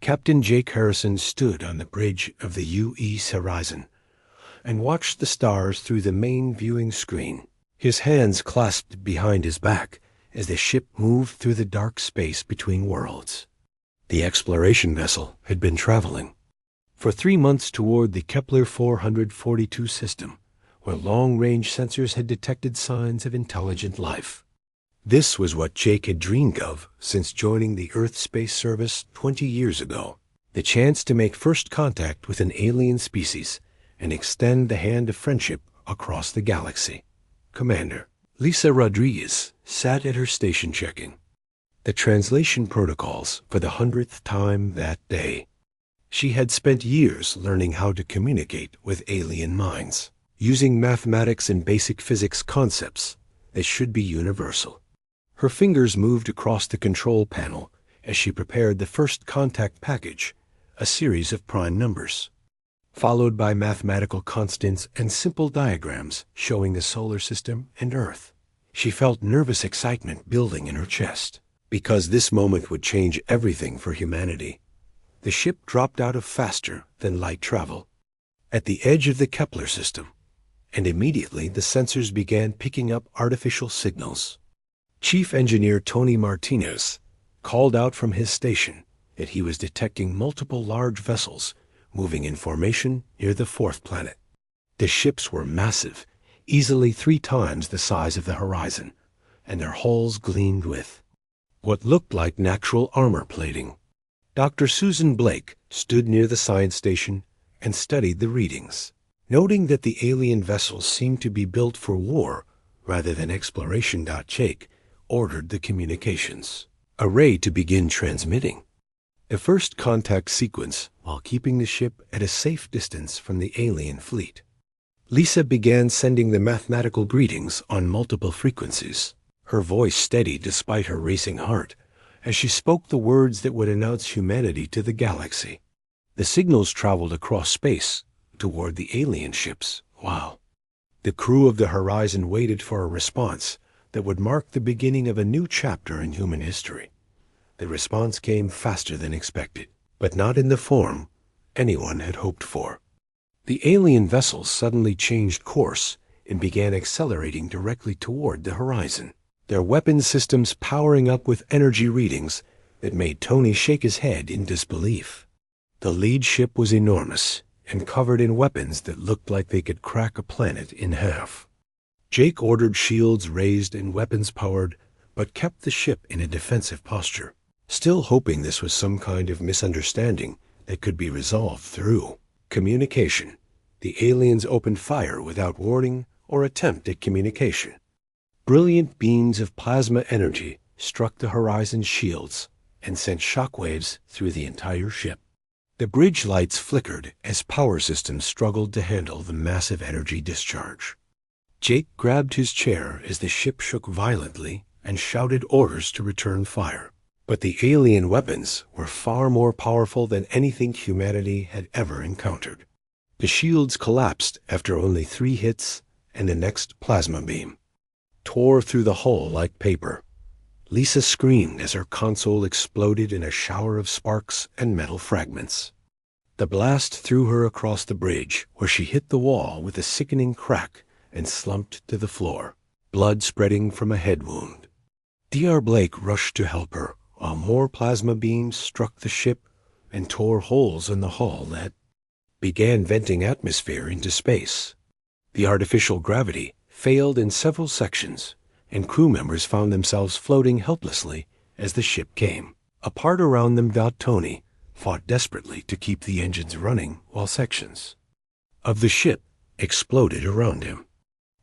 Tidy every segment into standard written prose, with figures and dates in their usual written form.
Captain Jake Harrison stood on the bridge of the U.S. Horizon and watched the stars through the main viewing screen, his hands clasped behind his back as the ship moved through the dark space between worlds. The exploration vessel had been traveling for 3 months toward the Kepler 442 system, where long-range sensors had detected signs of intelligent life. This was what Jake had dreamed of since joining the Earth Space Service 20 years ago, the chance to make first contact with an alien species and extend the hand of friendship across the galaxy. Commander Lisa Rodriguez sat at her station checking the translation protocols for the 100th time that day. She had spent years learning how to communicate with alien minds, using mathematics and basic physics concepts that should be universal. Her fingers moved across the control panel as she prepared the first contact package, a series of prime numbers, followed by mathematical constants and simple diagrams showing the solar system and Earth. She felt nervous excitement building in her chest, because this moment would change everything for humanity. The ship dropped out of faster than light travel at the edge of the Kepler system, and immediately the sensors began picking up artificial signals. Chief Engineer Tony Martinez called out from his station that he was detecting multiple large vessels moving in formation near the fourth planet. The ships were massive, easily 3 times the size of the Horizon, and their hulls gleamed with what looked like natural armor plating. Dr. Susan Blake stood near the science station and studied the readings, noting that the alien vessels seemed to be built for war rather than exploration. Jake ordered the communications array to begin transmitting the first contact sequence while keeping the ship at a safe distance from the alien fleet. Lisa began sending the mathematical greetings on multiple frequencies, her voice steady despite her racing heart, as she spoke the words that would announce humanity to the galaxy. The signals traveled across space toward the alien ships. Wow. The crew of the Horizon waited for a response that would mark the beginning of a new chapter in human history. The response came faster than expected, but not in the form anyone had hoped for. The alien vessels suddenly changed course and began accelerating directly toward the Horizon, their weapon systems powering up with energy readings that made Tony shake his head in disbelief. The lead ship was enormous and covered in weapons that looked like they could crack a planet in half. Jake ordered shields raised and weapons powered, but kept the ship in a defensive posture, still hoping this was some kind of misunderstanding that could be resolved through communication. The aliens opened fire without warning or attempt at communication. Brilliant beams of plasma energy struck the Horizon's shields and sent shockwaves through the entire ship. The bridge lights flickered as power systems struggled to handle the massive energy discharge. Jake grabbed his chair as the ship shook violently and shouted orders to return fire. But the alien weapons were far more powerful than anything humanity had ever encountered. The shields collapsed after only 3 hits, and the next plasma beam tore through the hull like paper. Lisa screamed as her console exploded in a shower of sparks and metal fragments. The blast threw her across the bridge, where she hit the wall with a sickening crack and slumped to the floor, blood spreading from a head wound. Dr. Blake rushed to help her, while more plasma beams struck the ship and tore holes in the hull that began venting atmosphere into space. The artificial gravity failed in several sections, and crew members found themselves floating helplessly as the ship came apart around them. Tony fought desperately to keep the engines running while sections of the ship exploded around him.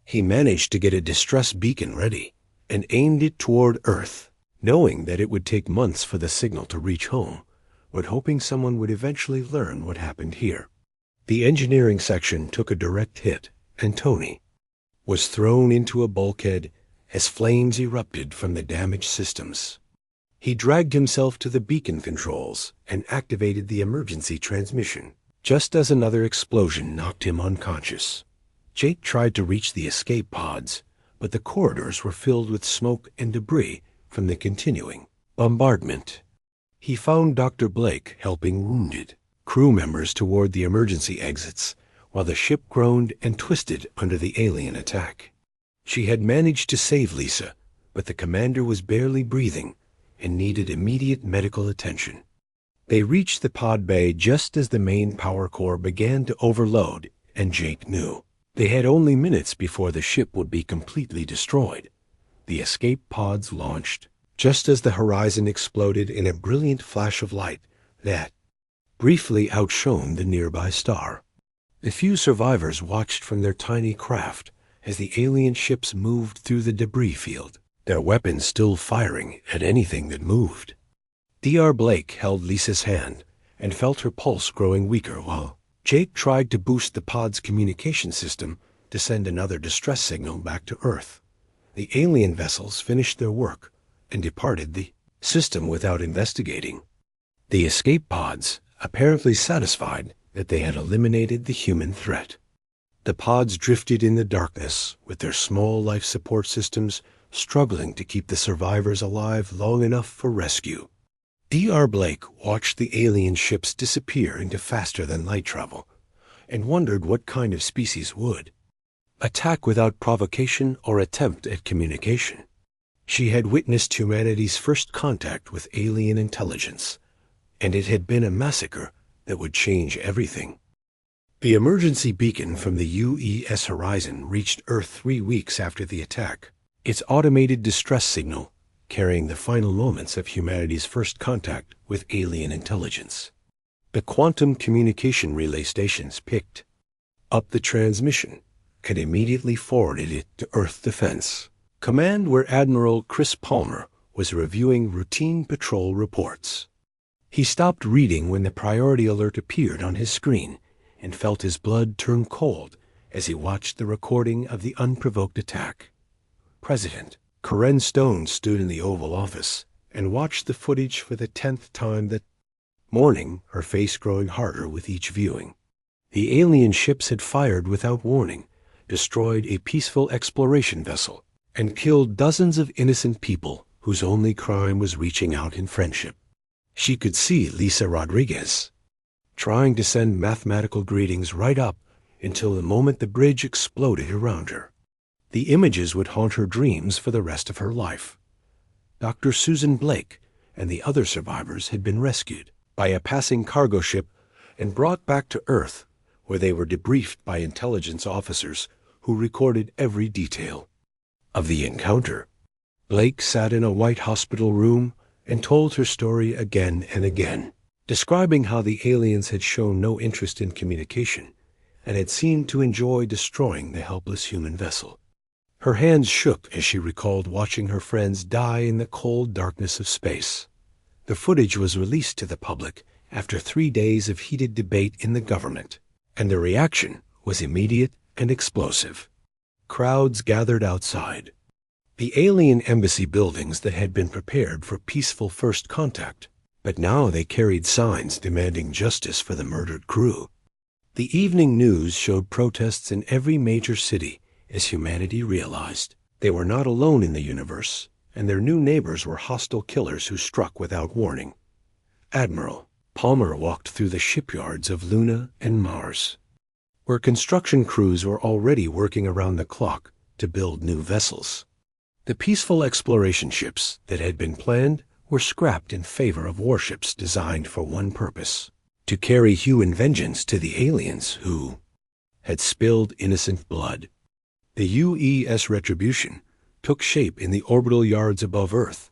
He managed to get a distress beacon ready and aimed it toward Earth, knowing that it would take months for the signal to reach home, but hoping someone would eventually learn what happened here. The engineering section took a direct hit, and Tony was thrown into a bulkhead as flames erupted from the damaged systems. He dragged himself to the beacon controls and activated the emergency transmission, just as another explosion knocked him unconscious. Jake tried to reach the escape pods, but the corridors were filled with smoke and debris from the continuing bombardment. He found Dr. Blake helping wounded crew members toward the emergency exits while the ship groaned and twisted under the alien attack. She had managed to save Lisa, but the commander was barely breathing and needed immediate medical attention. They reached the pod bay just as the main power core began to overload, and Jake knew. They had only minutes before the ship would be completely destroyed. The escape pods launched, just as the horizon exploded in a brilliant flash of light that briefly outshone the nearby star. The few survivors watched from their tiny craft as the alien ships moved through the debris field, their weapons still firing at anything that moved. Dr. Blake held Lisa's hand and felt her pulse growing weaker while Jake tried to boost the pod's communication system to send another distress signal back to Earth. The alien vessels finished their work and departed the system without investigating. The escape pods, apparently satisfied that they had eliminated the human threat. The pods drifted in the darkness with their small life support systems struggling to keep the survivors alive long enough for rescue. Dr. Blake watched the alien ships disappear into faster-than-light travel and wondered what kind of species would attack without provocation or attempt at communication. She had witnessed humanity's first contact with alien intelligence, and it had been a massacre that would change everything. The emergency beacon from the U.S. horizon reached Earth 3 weeks after the attack, its automated distress signal carrying the final moments of humanity's first contact with alien intelligence. The quantum communication relay stations picked up the transmission and immediately forwarded it to Earth Defense Command, where Admiral Chris Palmer was reviewing routine patrol reports. He stopped reading when the priority alert appeared on his screen and felt his blood turn cold as he watched the recording of the unprovoked attack. President Corinne Stone stood in the Oval Office and watched the footage for the 10th time that morning, her face growing harder with each viewing. The alien ships had fired without warning, destroyed a peaceful exploration vessel, and killed dozens of innocent people whose only crime was reaching out in friendship. She could see Lisa Rodriguez trying to send mathematical greetings right up until the moment the bridge exploded around her. The images would haunt her dreams for the rest of her life. Dr. Susan Blake and the other survivors had been rescued by a passing cargo ship and brought back to Earth, where they were debriefed by intelligence officers who recorded every detail of the encounter. Blake sat in a white hospital room and told her story again and again, describing how the aliens had shown no interest in communication and had seemed to enjoy destroying the helpless human vessel. Her hands shook as she recalled watching her friends die in the cold darkness of space. The footage was released to the public after 3 days of heated debate in the government, and the reaction was immediate and explosive. Crowds gathered outside the alien embassy buildings that had been prepared for peaceful first contact, but now they carried signs demanding justice for the murdered crew. The evening news showed protests in every major city as humanity realized they were not alone in the universe, and their new neighbors were hostile killers who struck without warning. Admiral Palmer walked through the shipyards of Luna and Mars, where construction crews were already working around the clock to build new vessels. The peaceful exploration ships that had been planned were scrapped in favor of warships designed for one purpose: to carry human vengeance to the aliens who had spilled innocent blood. The U.S. Retribution took shape in the orbital yards above Earth,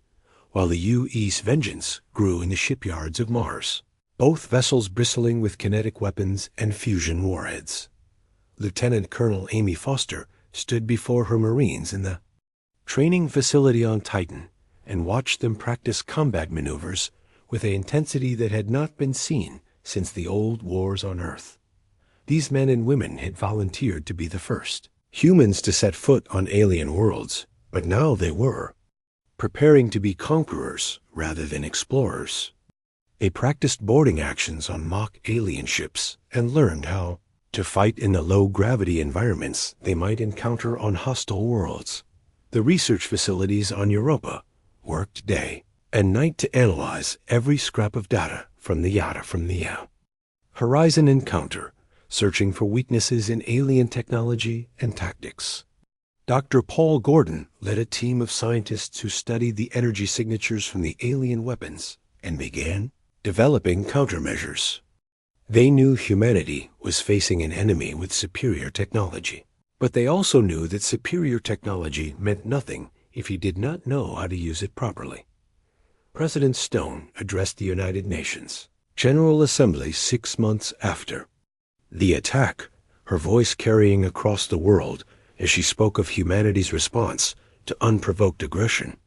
while the U.S. Vengeance grew in the shipyards of Mars, both vessels bristling with kinetic weapons and fusion warheads. Lieutenant Colonel Amy Foster stood before her Marines in the training facility on Titan and watched them practice combat maneuvers with an intensity that had not been seen since the old wars on Earth. These men and women had volunteered to be the first humans to set foot on alien worlds, but now they were preparing to be conquerors rather than explorers. They practiced boarding actions on mock alien ships and learned how to fight in the low-gravity environments they might encounter on hostile worlds. The research facilities on Europa worked day and night to analyze every scrap of data from the Horizon encounter, searching for weaknesses in alien technology and tactics. Dr. Paul Gordon led a team of scientists who studied the energy signatures from the alien weapons and began developing countermeasures. They knew humanity was facing an enemy with superior technology, but they also knew that superior technology meant nothing if you did not know how to use it properly. President Stone addressed the United Nations General Assembly 6 months after the attack, her voice carrying across the world as she spoke of humanity's response to unprovoked aggression.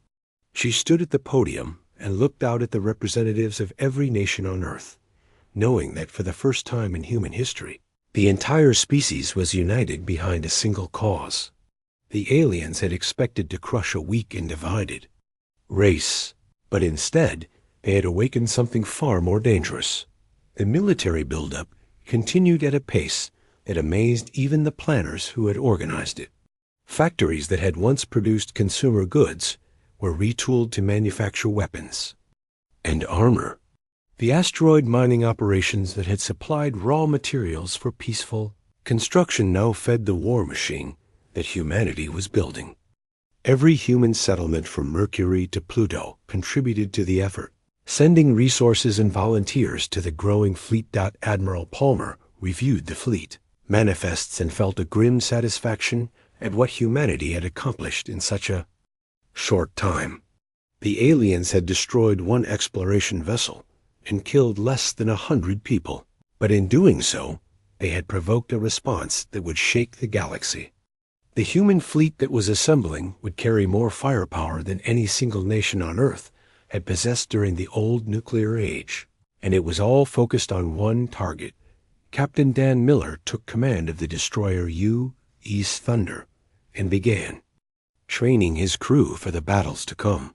She stood at the podium and looked out at the representatives of every nation on Earth, knowing that for the first time in human history, the entire species was united behind a single cause. The aliens had expected to crush a weak and divided race, but instead they had awakened something far more dangerous. The military buildup continued at a pace that amazed even the planners who had organized it. Factories that had once produced consumer goods were retooled to manufacture weapons and armor. The asteroid mining operations that had supplied raw materials for peaceful construction now fed the war machine that humanity was building. Every human settlement from Mercury to Pluto contributed to the effort, sending resources and volunteers to the growing fleet. Admiral Palmer reviewed the fleet, manifests, and felt a grim satisfaction at what humanity had accomplished in such a short time. The aliens had destroyed one exploration vessel and killed less than 100 people, but in doing so, they had provoked a response that would shake the galaxy. The human fleet that was assembling would carry more firepower than any single nation on Earth had possessed during the old nuclear age, and it was all focused on one target. Captain Dan Miller took command of the destroyer U.S. Thunder and began training his crew for the battles to come.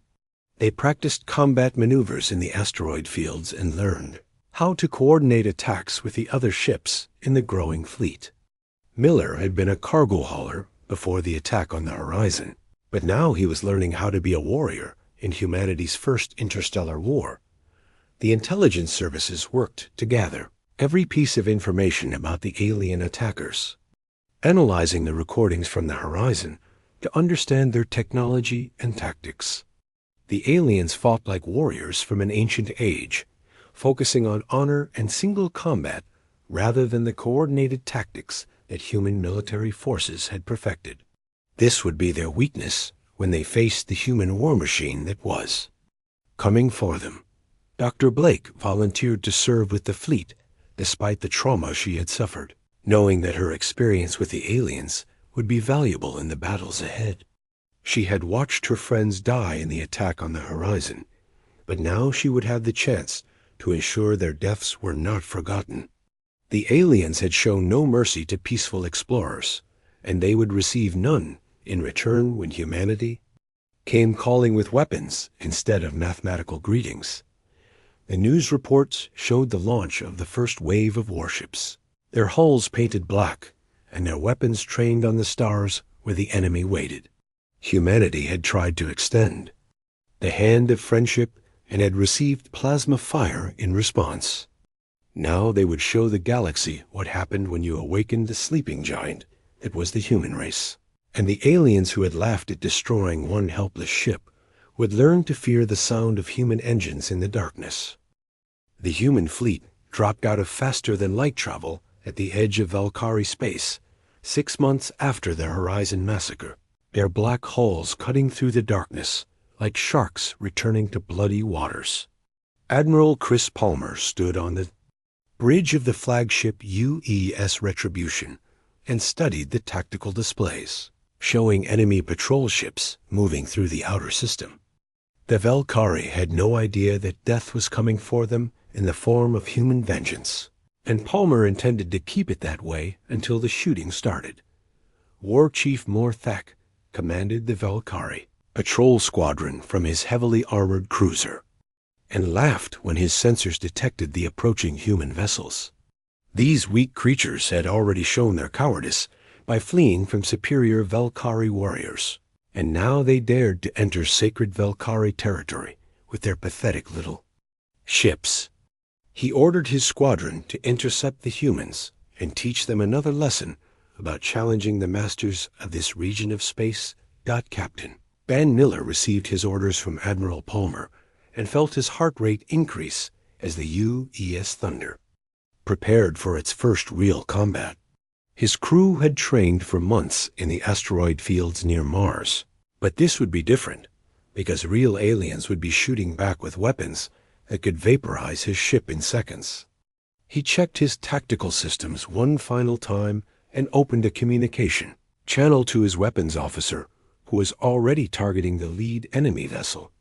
They practiced combat maneuvers in the asteroid fields and learned how to coordinate attacks with the other ships in the growing fleet. Miller had been a cargo hauler before the attack on the Horizon, but now he was learning how to be a warrior in humanity's first interstellar war. The intelligence services worked to gather every piece of information about the alien attackers, analyzing the recordings from the Horizon to understand their technology and tactics. The aliens fought like warriors from an ancient age, focusing on honor and single combat rather than the coordinated tactics that human military forces had perfected. This would be their weakness when they faced the human war machine that was coming for them. Dr. Blake volunteered to serve with the fleet despite the trauma she had suffered, knowing that her experience with the aliens would be valuable in the battles ahead. She had watched her friends die in the attack on the Horizon, but now she would have the chance to ensure their deaths were not forgotten. The aliens had shown no mercy to peaceful explorers, and they would receive none in return when humanity came calling with weapons instead of mathematical greetings. The news reports showed the launch of the first wave of warships, their hulls painted black and their weapons trained on the stars where the enemy waited. Humanity had tried to extend the hand of friendship and had received plasma fire in response. Now they would show the galaxy what happened when you awakened the sleeping giant that was the human race. And the aliens who had laughed at destroying one helpless ship would learn to fear the sound of human engines in the darkness. The human fleet dropped out of faster-than-light travel at the edge of Valkyrie space 6 months after the Horizon massacre, their black hulls cutting through the darkness like sharks returning to bloody waters. Admiral Chris Palmer stood on the bridge of the flagship U.S. Retribution and studied the tactical displays, showing enemy patrol ships moving through the outer system. The Valkyrie had no idea that death was coming for them in the form of human vengeance, and Palmer intended to keep it that way until the shooting started. War Chief Morthak commanded the Valkyrie patrol squadron from his heavily armored cruiser, and laughed when his sensors detected the approaching human vessels. These weak creatures had already shown their cowardice by fleeing from superior Valkyrie warriors, and now they dared to enter sacred Valkyrie territory with their pathetic little ships. He ordered his squadron to intercept the humans and teach them another lesson about challenging the masters of this region of space. Captain Van Miller received his orders from Admiral Palmer and felt his heart rate increase as the UES Thunder prepared for its first real combat. His crew had trained for months in the asteroid fields near Mars, but this would be different because real aliens would be shooting back with weapons that could vaporize his ship in seconds. He checked his tactical systems one final time and opened a communication channel to his weapons officer, who was already targeting the lead enemy vessel.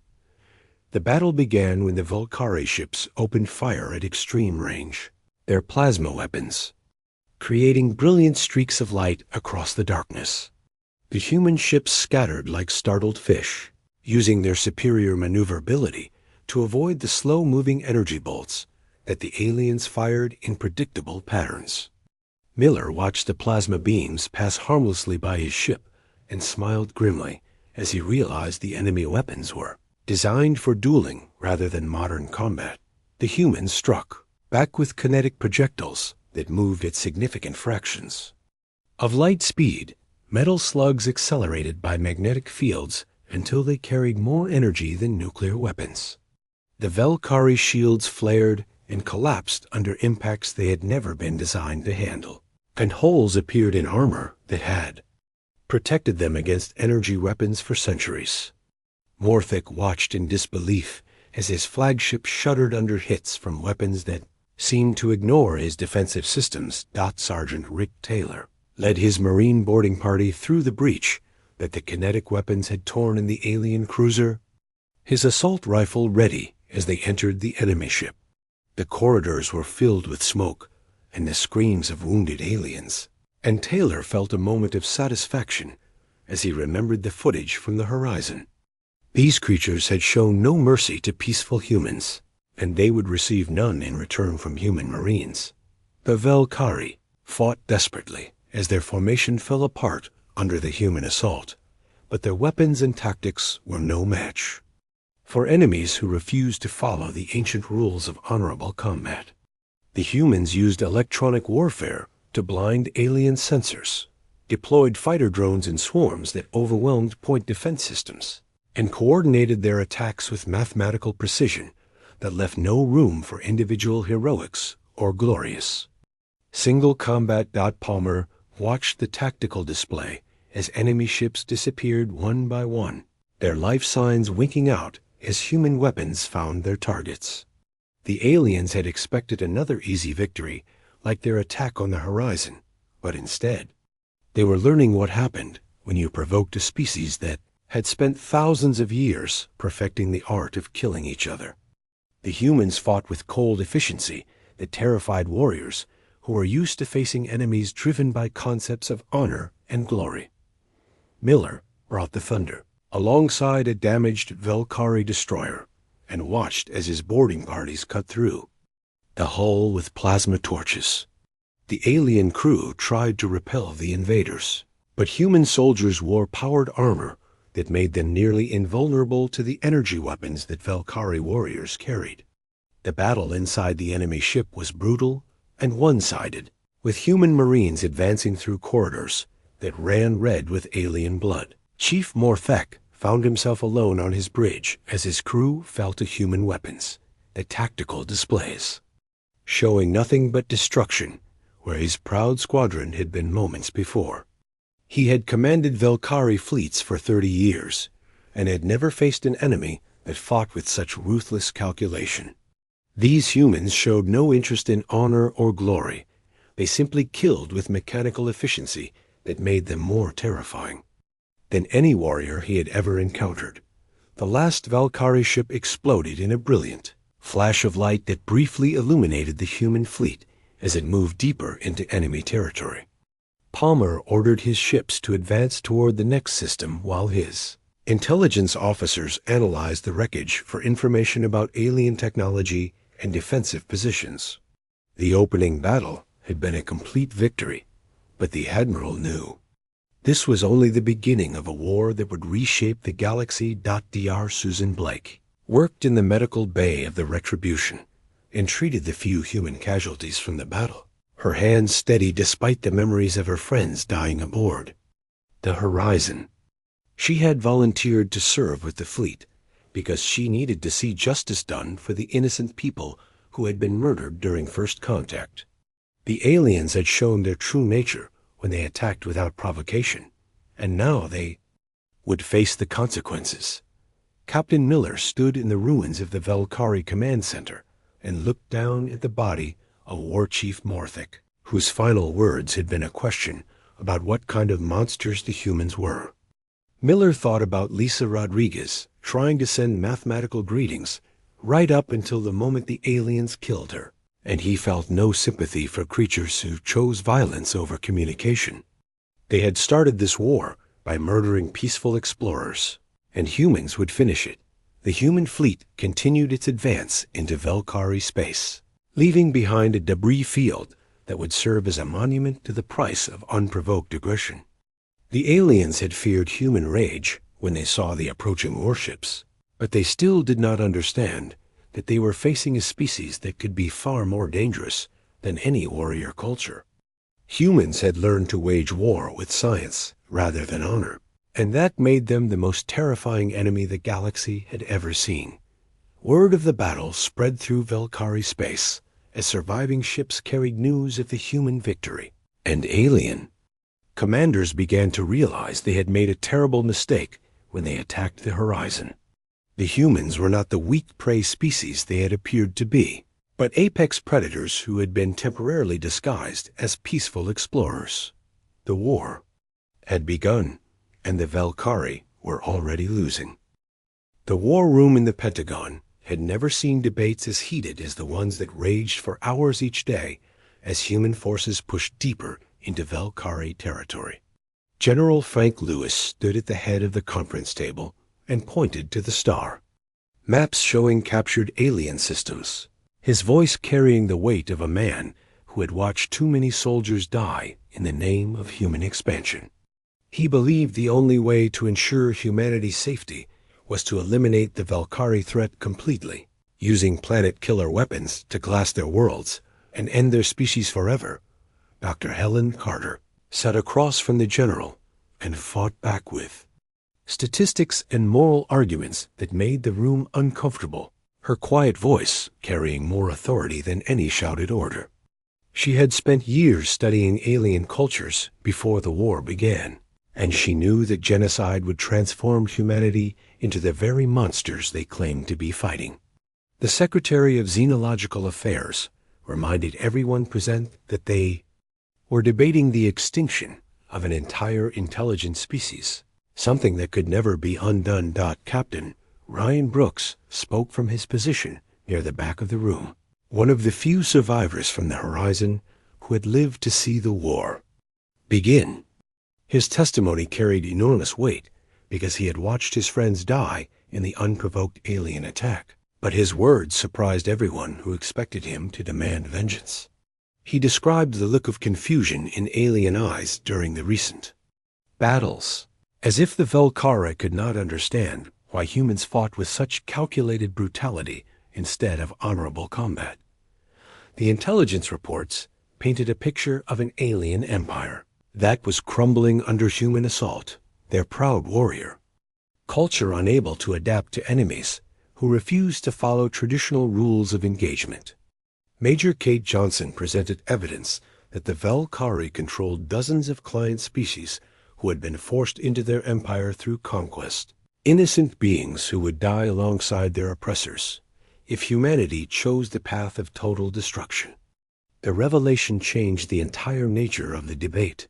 The battle began when the Valkyrie ships opened fire at extreme range, their plasma weapons creating brilliant streaks of light across the darkness. The human ships scattered like startled fish, using their superior maneuverability to avoid the slow-moving energy bolts that the aliens fired in predictable patterns. Miller watched the plasma beams pass harmlessly by his ship and smiled grimly as he realized the enemy weapons were designed for dueling rather than modern combat. The humans struck back with kinetic projectiles that moved at significant fractions of light speed. Metal slugs accelerated by magnetic fields until they carried more energy than nuclear weapons. The Valkyrie shields flared and collapsed under impacts they had never been designed to handle, and holes appeared in armor that had protected them against energy weapons for centuries. Morthic watched in disbelief as his flagship shuddered under hits from weapons that seemed to ignore his defensive systems. Sergeant Rick Taylor led his Marine boarding party through the breach that the kinetic weapons had torn in the alien cruiser, his assault rifle ready as they entered the enemy ship. The corridors were filled with smoke and the screams of wounded aliens, and Taylor felt a moment of satisfaction as he remembered the footage from the horizon. These creatures had shown no mercy to peaceful humans, and they would receive none in return from human Marines. The Valkyrie fought desperately as their formation fell apart under the human assault, but their weapons and tactics were no match for enemies who refused to follow the ancient rules of honorable combat. The humans used electronic warfare to blind alien sensors, deployed fighter drones in swarms that overwhelmed point defense systems, and coordinated their attacks with mathematical precision that left no room for individual heroics or glorious single combat. Palmer watched the tactical display as enemy ships disappeared one by one, their life signs winking out as human weapons found their targets. The aliens had expected another easy victory like their attack on the horizon, but instead, they were learning what happened when you provoked a species that had spent thousands of years perfecting the art of killing each other. The humans fought with cold efficiency that terrified warriors who were used to facing enemies driven by concepts of honor and glory. Miller brought the thunder alongside a damaged Valkyrie destroyer and watched as his boarding parties cut through the hull with plasma torches. The alien crew tried to repel the invaders, but human soldiers wore powered armor that made them nearly invulnerable to the energy weapons that Valkyrie warriors carried. The battle inside the enemy ship was brutal and one-sided, with human Marines advancing through corridors that ran red with alien blood. Chief Morthek found himself alone on his bridge as his crew fell to human weapons, the tactical displays, showing nothing but destruction where his proud squadron had been moments before. He had commanded Valkyrie fleets for 30 years and had never faced an enemy that fought with such ruthless calculation. These humans showed no interest in honor or glory. They simply killed with mechanical efficiency that made them more terrifying than any warrior he had ever encountered. The last Valkyrie ship exploded in a brilliant flash of light that briefly illuminated the human fleet as it moved deeper into enemy territory. Palmer ordered his ships to advance toward the next system while his intelligence officers analyzed the wreckage for information about alien technology and defensive positions. The opening battle had been a complete victory, but the Admiral knew this was only the beginning of a war that would reshape the galaxy. Dr. Susan Blake worked in the medical bay of the Retribution, and treated the few human casualties from the battle, her hands steady despite the memories of her friends dying aboard. The Horizon. She had volunteered to serve with the fleet because she needed to see justice done for the innocent people who had been murdered during first contact. The aliens had shown their true nature when they attacked without provocation, and now they would face the consequences. Captain Miller stood in the ruins of the Velkari Command Center and looked down at the body of War Chief Morthic, whose final words had been a question about what kind of monsters the humans were. Miller thought about Lisa Rodriguez trying to send mathematical greetings right up until the moment the aliens killed her, and he felt no sympathy for creatures who chose violence over communication. They had started this war by murdering peaceful explorers, and humans would finish it. The human fleet continued its advance into Velkari space, leaving behind a debris field that would serve as a monument to the price of unprovoked aggression. The aliens had feared human rage when they saw the approaching warships, but they still did not understand that they were facing a species that could be far more dangerous than any warrior culture. Humans had learned to wage war with science rather than honor, and that made them the most terrifying enemy the galaxy had ever seen. Word of the battle spread through Velkari space as surviving ships carried news of the human victory. And alien commanders began to realize they had made a terrible mistake when they attacked the Horizon. The humans were not the weak prey species they had appeared to be, but apex predators who had been temporarily disguised as peaceful explorers. The war had begun, and the Velkari were already losing. The war room in the Pentagon had never seen debates as heated as the ones that raged for hours each day as human forces pushed deeper into Velkari territory. General Frank Lewis stood at the head of the conference table and pointed to the star. Maps showing captured alien systems, his voice carrying the weight of a man who had watched too many soldiers die in the name of human expansion. He believed the only way to ensure humanity's safety was to eliminate the Velkari threat completely, using planet-killer weapons to glass their worlds and end their species forever. Dr. Helen Carter sat across from the general and fought back with statistics and moral arguments that made the room uncomfortable, her quiet voice carrying more authority than any shouted order. She had spent years studying alien cultures before the war began, and she knew that genocide would transform humanity into the very monsters they claimed to be fighting. The Secretary of Xenological Affairs reminded everyone present that they were debating the extinction of an entire intelligent species, something that could never be undone. Captain Ryan Brooks spoke from his position near the back of the room, one of the few survivors from the Horizon who had lived to see the war begin. His testimony carried enormous weight because he had watched his friends die in the unprovoked alien attack, but his words surprised everyone who expected him to demand vengeance. He described the look of confusion in alien eyes during the recent battles, as if the Velkari could not understand why humans fought with such calculated brutality instead of honorable combat. The intelligence reports painted a picture of an alien empire that was crumbling under human assault, their proud warrior culture unable to adapt to enemies who refused to follow traditional rules of engagement. Major Kate Johnson presented evidence that the Velkari controlled dozens of client species who had been forced into their empire through conquest, innocent beings who would die alongside their oppressors if humanity chose the path of total destruction. The revelation changed the entire nature of the debate.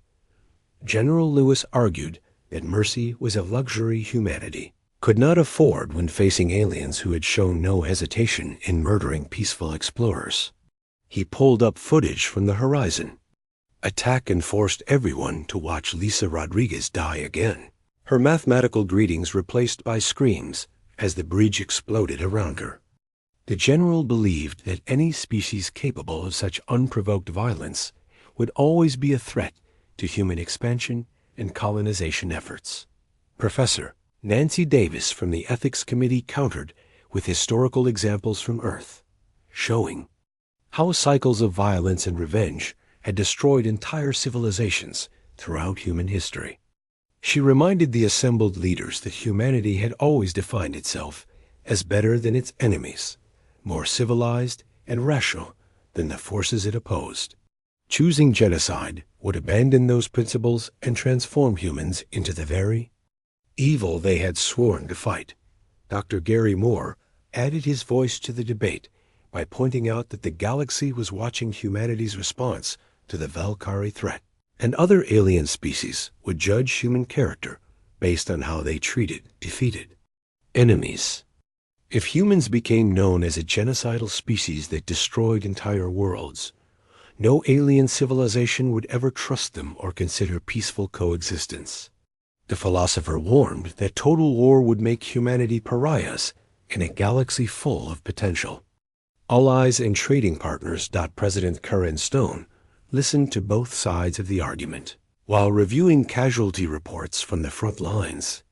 General Lewis argued that mercy was a luxury humanity could not afford when facing aliens who had shown no hesitation in murdering peaceful explorers. He pulled up footage from the Horizon attack and forced everyone to watch Lisa Rodriguez die again, her mathematical greetings replaced by screams as the bridge exploded around her. The general believed that any species capable of such unprovoked violence would always be a threat to human expansion and colonization efforts. Professor Nancy Davis from the Ethics Committee countered with historical examples from Earth, showing how cycles of violence and revenge had destroyed entire civilizations throughout human history. She reminded the assembled leaders that humanity had always defined itself as better than its enemies, more civilized and rational than the forces it opposed. Choosing genocide would abandon those principles and transform humans into the very evil they had sworn to fight. Dr. Gary Moore added his voice to the debate by pointing out that the galaxy was watching humanity's response to the Valkyrie threat, and other alien species would judge human character based on how they treated defeated enemies. If humans became known as a genocidal species that destroyed entire worlds, no alien civilization would ever trust them or consider peaceful coexistence. The philosopher warned that total war would make humanity pariahs in a galaxy full of potential. Allies and trading partners. President Karen Stone listened to both sides of the argument while reviewing casualty reports from the front lines,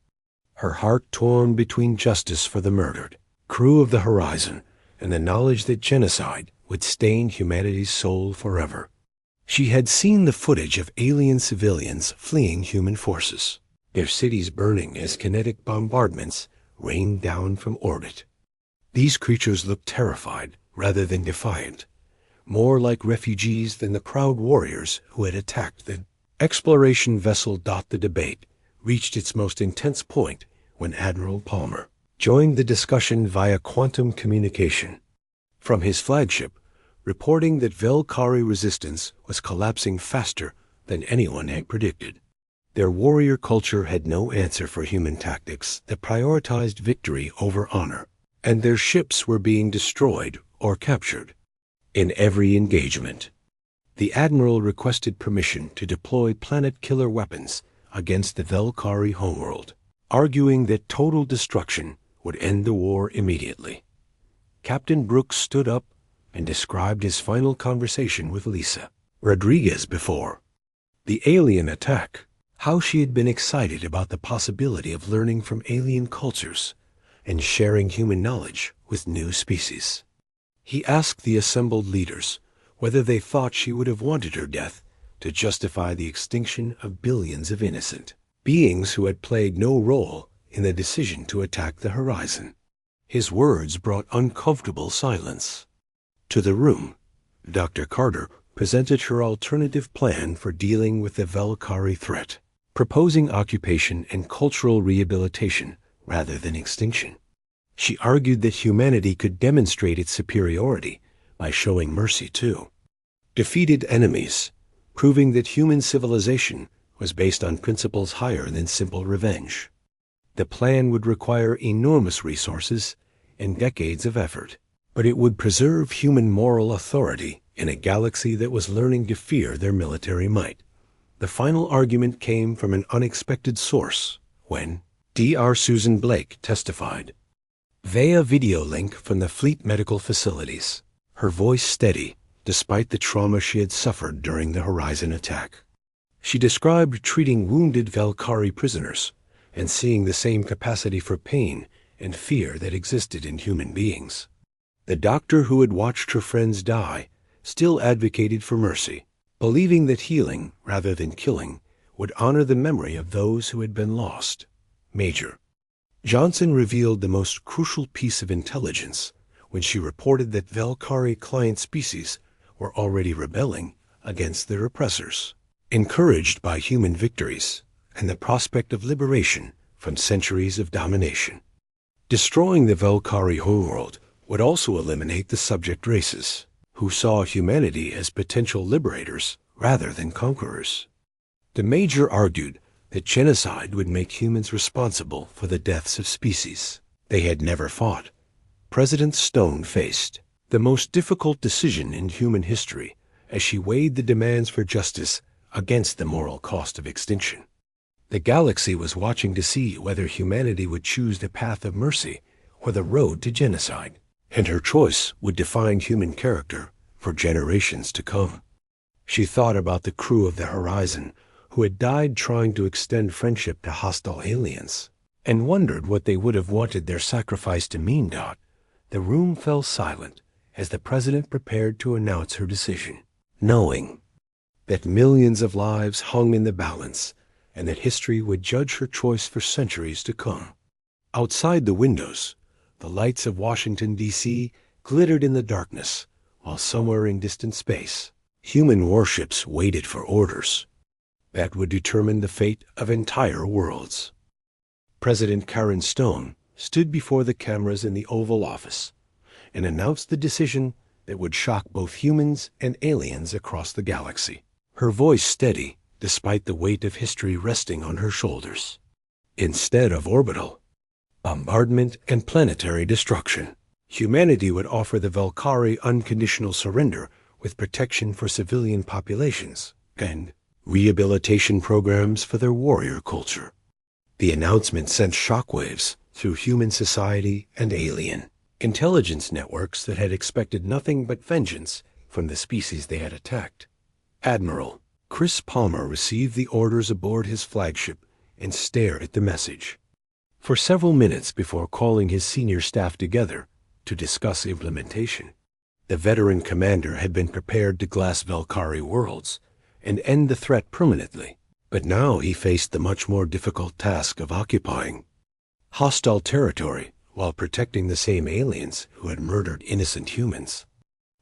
her heart torn between justice for the murdered crew of the Horizon and the knowledge that genocide would stain humanity's soul forever. She had seen the footage of alien civilians fleeing human forces, their cities burning as kinetic bombardments rained down from orbit. These creatures looked terrified rather than defiant, more like refugees than the proud warriors who had attacked the exploration vessel. The debate reached its most intense point when Admiral Palmer joined the discussion via quantum communication from his flagship, reporting that Valkyrie resistance was collapsing faster than anyone had predicted. Their warrior culture had no answer for human tactics that prioritized victory over honor, and their ships were being destroyed or captured. In every engagement, the Admiral requested permission to deploy planet-killer weapons against the Valkyrie homeworld, arguing that total destruction would end the war immediately. Captain Brooks stood up and described his final conversation with Lisa Rodriguez before the alien attack, how she had been excited about the possibility of learning from alien cultures and sharing human knowledge with new species. He asked the assembled leaders whether they thought she would have wanted her death to justify the extinction of billions of innocent beings who had played no role in the decision to attack the Horizon. His words brought uncomfortable silence to the room. Dr. Carter presented her alternative plan for dealing with the Valkyrie threat, proposing occupation and cultural rehabilitation rather than extinction. She argued that humanity could demonstrate its superiority by showing mercy to defeated enemies, proving that human civilization was based on principles higher than simple revenge. The plan would require enormous resources and decades of effort, but it would preserve human moral authority in a galaxy that was learning to fear their military might. The final argument came from an unexpected source when Dr. Susan Blake testified via video link from the Fleet Medical Facilities, her voice steady despite the trauma she had suffered during the Horizon attack. She described treating wounded Valkyrie prisoners and seeing the same capacity for pain and fear that existed in human beings. The doctor who had watched her friends die still advocated for mercy, believing that healing, rather than killing, would honor the memory of those who had been lost. Major Johnson revealed the most crucial piece of intelligence when she reported that Valkyrie client species were already rebelling against their oppressors, encouraged by human victories and the prospect of liberation from centuries of domination. Destroying the Valkyrie homeworld would also eliminate the subject races, who saw humanity as potential liberators rather than conquerors. The Major argued that genocide would make humans responsible for the deaths of species they had never fought. President Stone faced the most difficult decision in human history as she weighed the demands for justice against the moral cost of extinction. The galaxy was watching to see whether humanity would choose the path of mercy or the road to genocide, and her choice would define human character for generations to come. She thought about the crew of the Horizon who had died trying to extend friendship to hostile aliens, and wondered what they would have wanted their sacrifice to mean. The room fell silent as the president prepared to announce her decision, knowing that millions of lives hung in the balance and that history would judge her choice for centuries to come. Outside the windows, the lights of Washington, D.C. glittered in the darkness, while somewhere in distant space, human warships waited for orders that would determine the fate of entire worlds. President Karen Stone stood before the cameras in the Oval Office and announced the decision that would shock both humans and aliens across the galaxy. Her voice steady, despite the weight of history resting on her shoulders. Instead of orbital bombardment and planetary destruction, humanity would offer the Valkyrie unconditional surrender with protection for civilian populations and rehabilitation programs for their warrior culture. The announcement sent shockwaves through human society and alien intelligence networks that had expected nothing but vengeance from the species they had attacked. Admiral Chris Palmer received the orders aboard his flagship and stared at the message for several minutes before calling his senior staff together to discuss implementation. The veteran commander had been prepared to glass Valkyrie worlds and end the threat permanently, but now he faced the much more difficult task of occupying hostile territory while protecting the same aliens who had murdered innocent humans.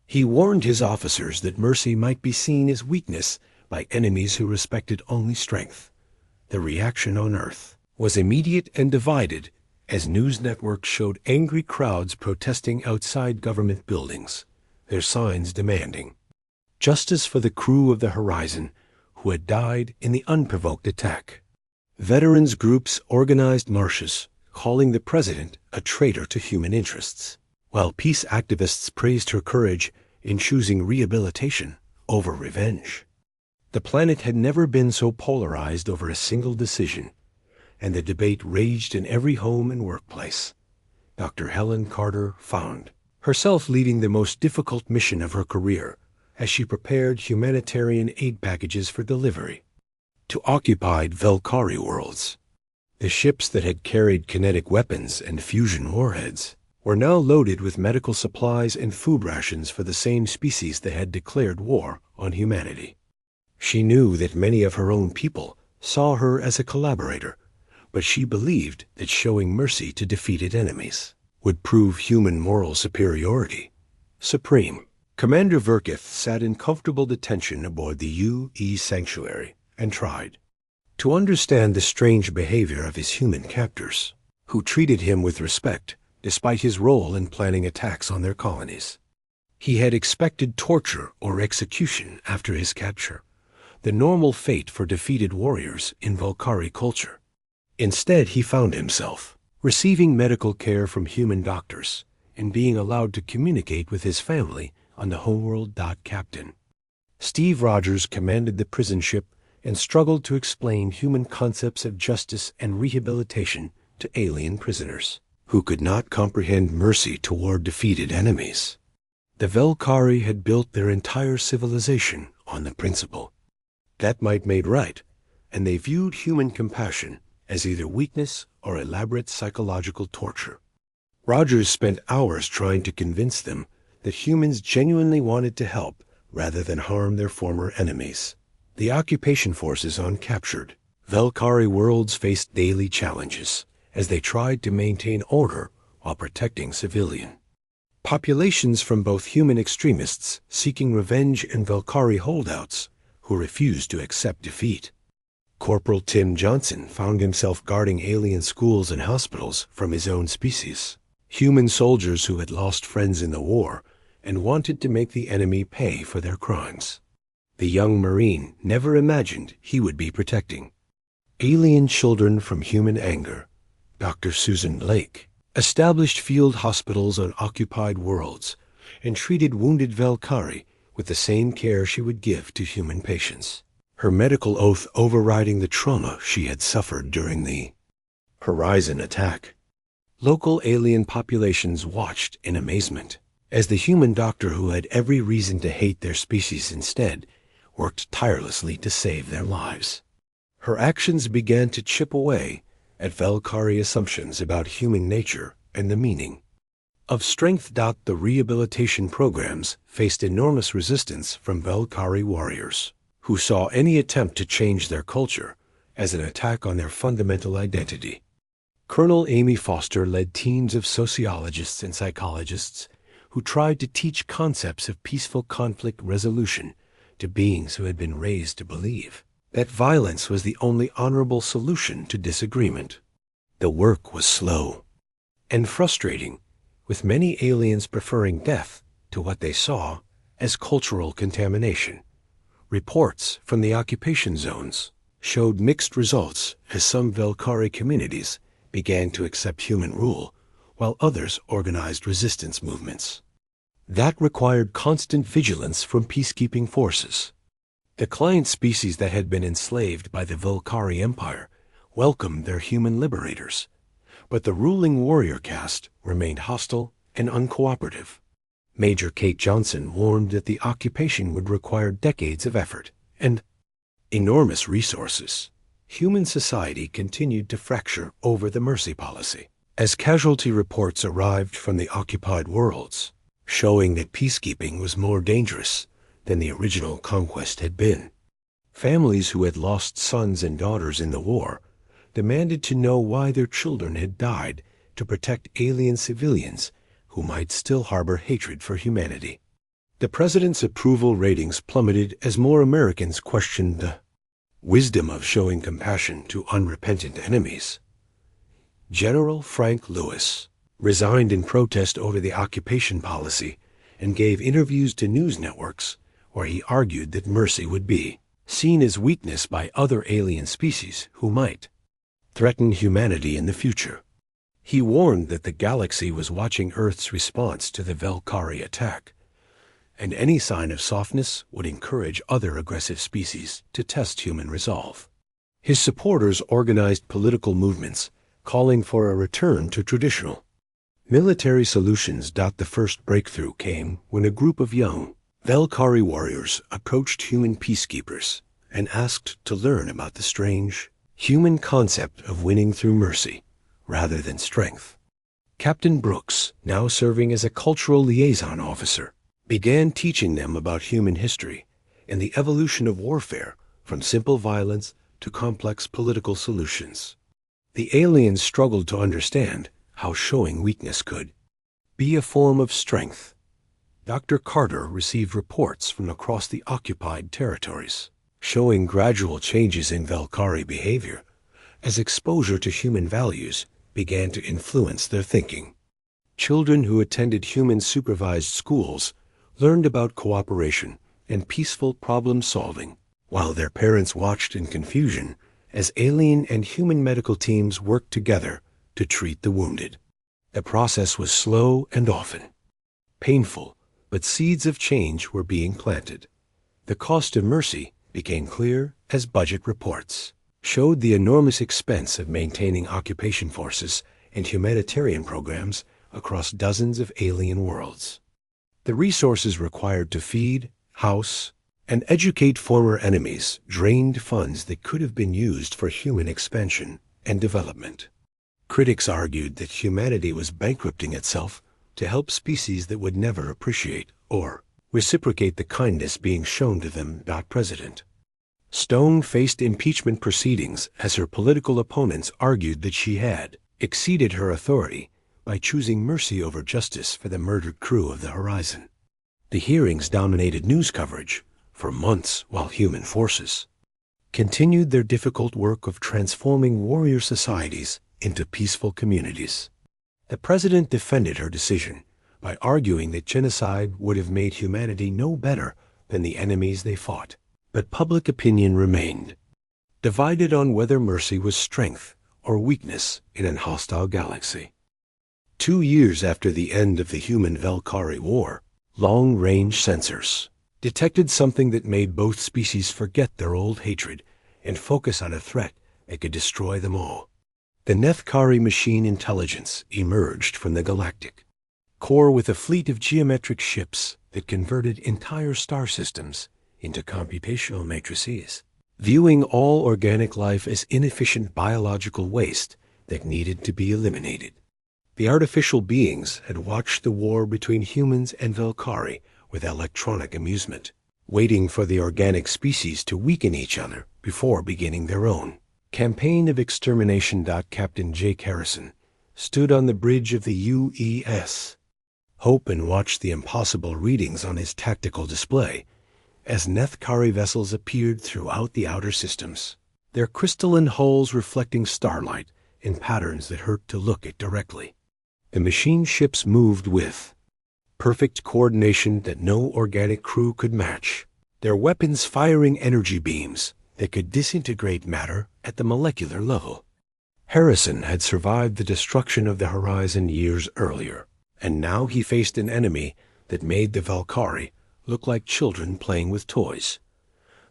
He warned his officers that mercy might be seen as weakness by enemies who respected only strength. The reaction on Earth was immediate and divided as news networks showed angry crowds protesting outside government buildings, their signs demanding justice for the crew of the Horizon who had died in the unprovoked attack. Veterans groups organized marches, calling the president a traitor to human interests, while peace activists praised her courage in choosing rehabilitation over revenge. The planet had never been so polarized over a single decision, and the debate raged in every home and workplace. Dr. Helen Carter found herself leading the most difficult mission of her career as she prepared humanitarian aid packages for delivery to occupied Valkyrie worlds. The ships that had carried kinetic weapons and fusion warheads were now loaded with medical supplies and food rations for the same species that had declared war on humanity. She knew that many of her own people saw her as a collaborator, but she believed that showing mercy to defeated enemies would prove human moral superiority. Supreme Commander Verkith sat in comfortable detention aboard the UE Sanctuary and tried to understand the strange behavior of his human captors, who treated him with respect despite his role in planning attacks on their colonies. He had expected torture or execution after his capture, the normal fate for defeated warriors in Valkyrie culture. Instead, he found himself receiving medical care from human doctors and being allowed to communicate with his family on the Homeworld Captain. Steve Rogers commanded the prison ship and struggled to explain human concepts of justice and rehabilitation to alien prisoners who could not comprehend mercy toward defeated enemies. The Valkyrie had built their entire civilization on the principle that might made right, and they viewed human compassion as either weakness or elaborate psychological torture. Rogers spent hours trying to convince them that humans genuinely wanted to help rather than harm their former enemies. The occupation forces on captured Valkyrie worlds faced daily challenges as they tried to maintain order while protecting civilian populations from both human extremists seeking revenge and Valkyrie holdouts who refused to accept defeat. Corporal Tim Johnson found himself guarding alien schools and hospitals from his own species, human soldiers who had lost friends in the war and wanted to make the enemy pay for their crimes. The young Marine never imagined he would be protecting alien children from human anger. Dr. Susan Lake established field hospitals on occupied worlds and treated wounded Valkyrie with the same care she would give to human patients, her medical oath overriding the trauma she had suffered during the Horizon attack. Local alien populations watched in amazement as the human doctor who had every reason to hate their species instead worked tirelessly to save their lives. Her actions began to chip away at Valkyrie assumptions about human nature and the meaning of strength. The rehabilitation programs faced enormous resistance from Velkhari warriors, who saw any attempt to change their culture as an attack on their fundamental identity. Colonel Amy Foster led teams of sociologists and psychologists who tried to teach concepts of peaceful conflict resolution to beings who had been raised to believe that violence was the only honorable solution to disagreement. The work was slow and frustrating, with many aliens preferring death to what they saw as cultural contamination. Reports from the occupation zones showed mixed results as some Velkhari communities began to accept human rule, while others organized resistance movements. That required constant vigilance from peacekeeping forces. The client species that had been enslaved by the Velkhari Empire welcomed their human liberators, but the ruling warrior caste remained hostile and uncooperative. Major Kate Johnson warned that the occupation would require decades of effort and enormous resources. Human society continued to fracture over the mercy policy, as casualty reports arrived from the occupied worlds, showing that peacekeeping was more dangerous than the original conquest had been. Families who had lost sons and daughters in the war demanded to know why their children had died to protect alien civilians who might still harbor hatred for humanity. The president's approval ratings plummeted as more Americans questioned the wisdom of showing compassion to unrepentant enemies. General Frank Lewis resigned in protest over the occupation policy and gave interviews to news networks where he argued that mercy would be seen as weakness by other alien species who might threaten humanity in the future. He warned that the galaxy was watching Earth's response to the Velkhari attack, and any sign of softness would encourage other aggressive species to test human resolve. His supporters organized political movements calling for a return to traditional military solutions. The first breakthrough came when a group of young Velkhari warriors approached human peacekeepers and asked to learn about the strange human concept of winning through mercy rather than strength. Captain Brooks, now serving as a cultural liaison officer, began teaching them about human history and the evolution of warfare from simple violence to complex political solutions. The aliens struggled to understand how showing weakness could be a form of strength. Dr. Carter received reports from across the occupied territories, showing gradual changes in Velkhari behavior as exposure to human values began to influence their thinking. Children who attended human-supervised schools learned about cooperation and peaceful problem-solving, while their parents watched in confusion as alien and human medical teams worked together to treat the wounded. The process was slow and often painful, but seeds of change were being planted. The cost of mercy became clear as budget reports showed the enormous expense of maintaining occupation forces and humanitarian programs across dozens of alien worlds. The resources required to feed, house, and educate former enemies drained funds that could have been used for human expansion and development. Critics argued that humanity was bankrupting itself to help species that would never appreciate or reciprocate the kindness being shown to them. President Stone faced impeachment proceedings as her political opponents argued that she had exceeded her authority by choosing mercy over justice for the murdered crew of the Horizon. The hearings dominated news coverage for months while human forces continued their difficult work of transforming warrior societies into peaceful communities. The president defended her decision by arguing that genocide would have made humanity no better than the enemies they fought. But public opinion remained divided on whether mercy was strength or weakness in an hostile galaxy. 2 years after the end of the human Velkhari War, long-range sensors detected something that made both species forget their old hatred and focus on a threat that could destroy them all. The Nethkari machine intelligence emerged from the galactic core with a fleet of geometric ships that converted entire star systems into computational matrices, viewing all organic life as inefficient biological waste that needed to be eliminated. The artificial beings had watched the war between humans and Velkari with electronic amusement, waiting for the organic species to weaken each other before beginning their own campaign of extermination. Captain Jake Harrison stood on the bridge of the UES, Hope, and watched the impossible readings on his tactical display as Nethkari vessels appeared throughout the outer systems, their crystalline hulls reflecting starlight in patterns that hurt to look at directly. The machine ships moved with perfect coordination that no organic crew could match, their weapons firing energy beams that could disintegrate matter at the molecular level. Harrison had survived the destruction of the horizon years earlier, and now he faced an enemy that made the Velkari look like children playing with toys.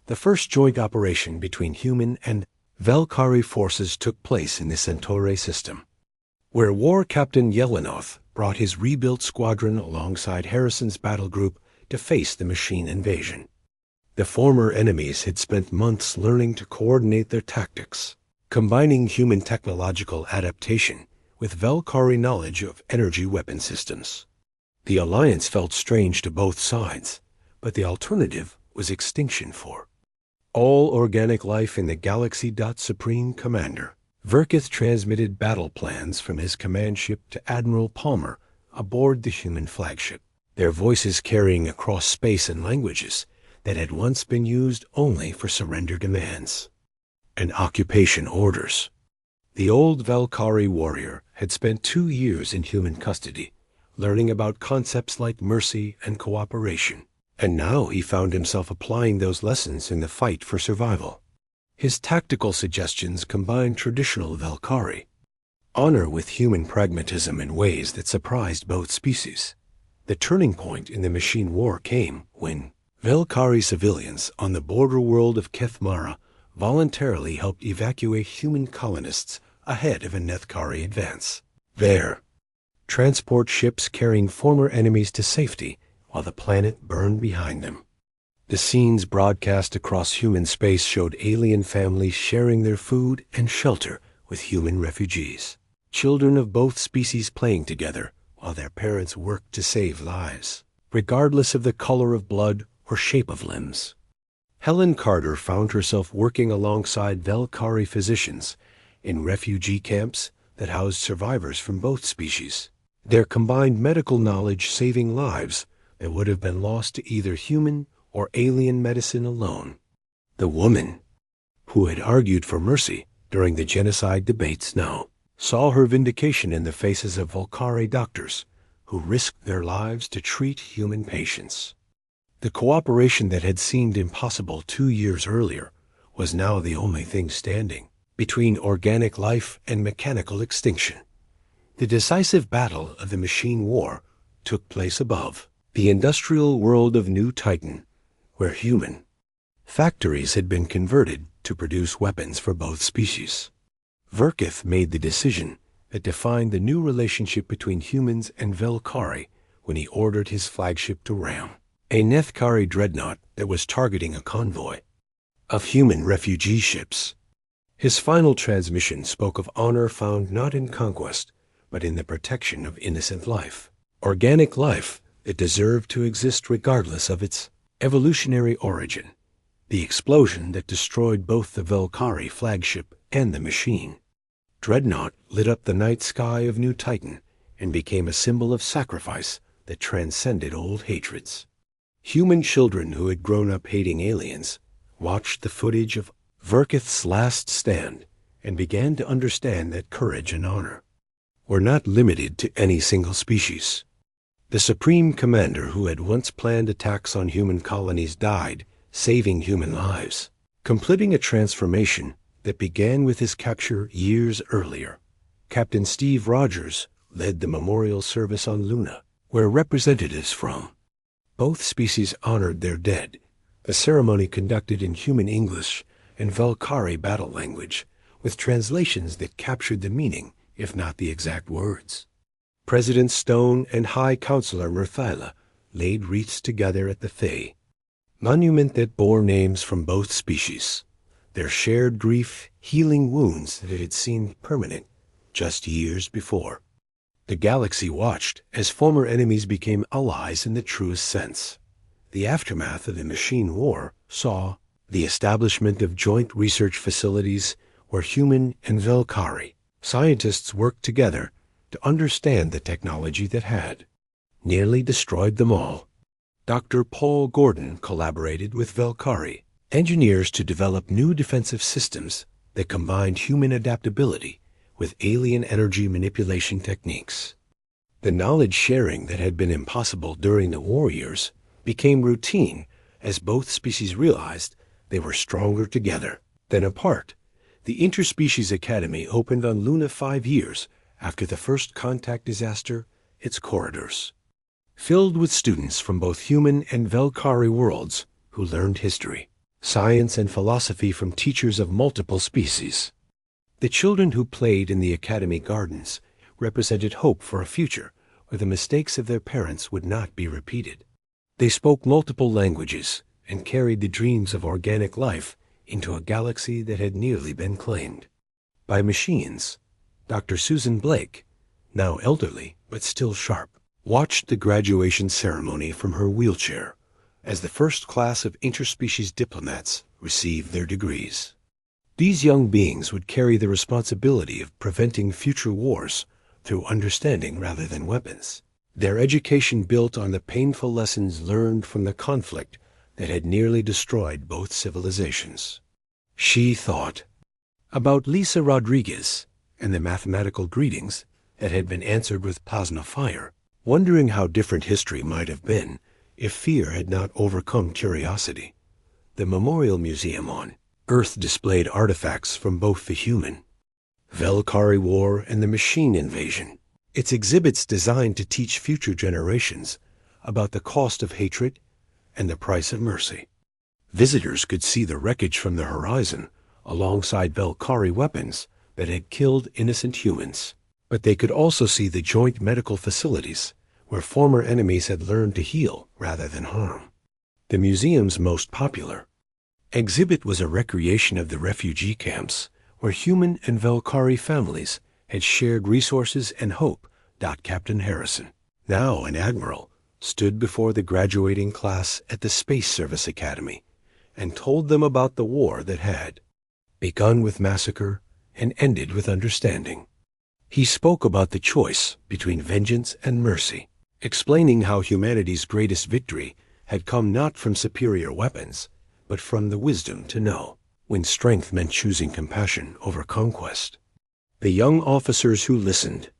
The first joint operation between human and Velkari forces took place in the Centauri system, where War Captain Yelenoth brought his rebuilt squadron alongside Harrison's battle group to face the machine invasion. The former enemies had spent months learning to coordinate their tactics, combining human technological adaptation with Velkari knowledge of energy weapon systems. The alliance felt strange to both sides, but the alternative was extinction for all organic life in the galaxy. Supreme Commander Verkith transmitted battle plans from his command ship to Admiral Palmer aboard the human flagship, their voices carrying across space and languages that had once been used only for surrender demands and occupation orders. The old Velkari warrior had spent 2 years in human custody, learning about concepts like mercy and cooperation, and now he found himself applying those lessons in the fight for survival. His tactical suggestions combined traditional Velkari honor with human pragmatism in ways that surprised both species. The turning point in the machine war came when Velkari civilians on the border world of Kethmara voluntarily helped evacuate human colonists ahead of a Nethkari advance. There, transport ships carrying former enemies to safety while the planet burned behind them. The scenes broadcast across human space showed alien families sharing their food and shelter with human refugees, children of both species playing together while their parents worked to save lives, regardless of the color of blood or shape of limbs. Helen Carter found herself working alongside Velkari physicians in refugee camps that housed survivors from both species, their combined medical knowledge saving lives that would have been lost to either human or alien medicine alone. The woman who had argued for mercy during the genocide debates now saw her vindication in the faces of Velkari doctors who risked their lives to treat human patients. The cooperation that had seemed impossible 2 years earlier was now the only thing standing between organic life and mechanical extinction. The decisive battle of the machine war took place above, the industrial world of New Titan, where human factories had been converted to produce weapons for both species. Verkith made the decision that defined the new relationship between humans and Velkari when he ordered his flagship to ram a Nethkari dreadnought that was targeting a convoy of human refugee ships. His final transmission spoke of honor found not in conquest, but in the protection of innocent life, organic life that deserved to exist regardless of its evolutionary origin. The explosion that destroyed both the Velkari flagship and the machine dreadnought lit up the night sky of New Titan and became a symbol of sacrifice that transcended old hatreds. Human children who had grown up hating aliens watched the footage of Verkith's last stand and began to understand that courage and honor were not limited to any single species. The Supreme Commander who had once planned attacks on human colonies died, saving human lives, completing a transformation that began with his capture years earlier. Captain Steve Rogers led the memorial service on Luna, where representatives from both species honored their dead, a ceremony conducted in human English and Velkari battle language, with translations that captured the meaning, if not the exact words. President Stone and High Counselor Murthyla laid wreaths together at the Thay, monument that bore names from both species, their shared grief healing wounds that had seemed permanent just years before. The galaxy watched as former enemies became allies in the truest sense. The aftermath of the Machine War saw the establishment of joint research facilities where human and Velkari scientists worked together to understand the technology that had nearly destroyed them all. Dr. Paul Gordon collaborated with Velkari engineers to develop new defensive systems that combined human adaptability with alien energy manipulation techniques. The knowledge sharing that had been impossible during the war years became routine as both species realized they were stronger together than apart. The Interspecies Academy opened on Luna 5 years after the first contact disaster, its corridors filled with students from both human and Velkari worlds who learned history, science, and philosophy from teachers of multiple species. The children who played in the Academy gardens represented hope for a future where the mistakes of their parents would not be repeated. They spoke multiple languages and carried the dreams of organic life into a galaxy that had nearly been claimed by machines. Dr. Susan Blake, now elderly but still sharp, watched the graduation ceremony from her wheelchair as the first class of interspecies diplomats received their degrees. These young beings would carry the responsibility of preventing future wars through understanding rather than weapons. Their education built on the painful lessons learned from the conflict that had nearly destroyed both civilizations. She thought about Lisa Rodriguez and the mathematical greetings that had been answered with plasma fire, wondering how different history might have been if fear had not overcome curiosity. The Memorial Museum on Earth displayed artifacts from both the human Velkari War and the machine invasion. Its exhibits designed to teach future generations about the cost of hatred and the price of mercy. Visitors could see the wreckage from the horizon alongside Velkari weapons that had killed innocent humans. But they could also see the joint medical facilities where former enemies had learned to heal rather than harm. The museum's most popular exhibit was a recreation of the refugee camps where human and Velkari families had shared resources and hope. Captain Harrison, now an admiral, stood before the graduating class at the Space Service Academy and told them about the war that had begun with massacre and ended with understanding. He spoke about the choice between vengeance and mercy, explaining how humanity's greatest victory had come not from superior weapons, but from the wisdom to know when strength meant choosing compassion over conquest. The young officers who listened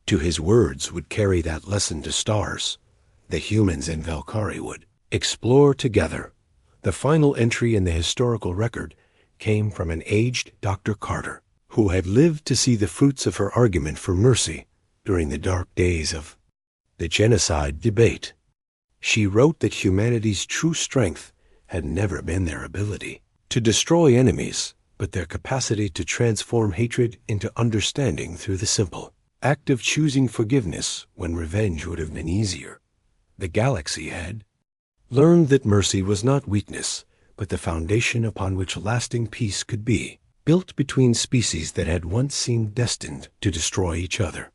to his words would carry that lesson to stars. The humans and Velkari would explore together. The final entry in the historical record came from an aged Dr. Carter, who had lived to see the fruits of her argument for mercy during the dark days of the genocide debate. She wrote that humanity's true strength had never been their ability to destroy enemies, but their capacity to transform hatred into understanding through the simple act of choosing forgiveness when revenge would have been easier. The galaxy had learned that mercy was not weakness, but the foundation upon which lasting peace could be built between species that had once seemed destined to destroy each other.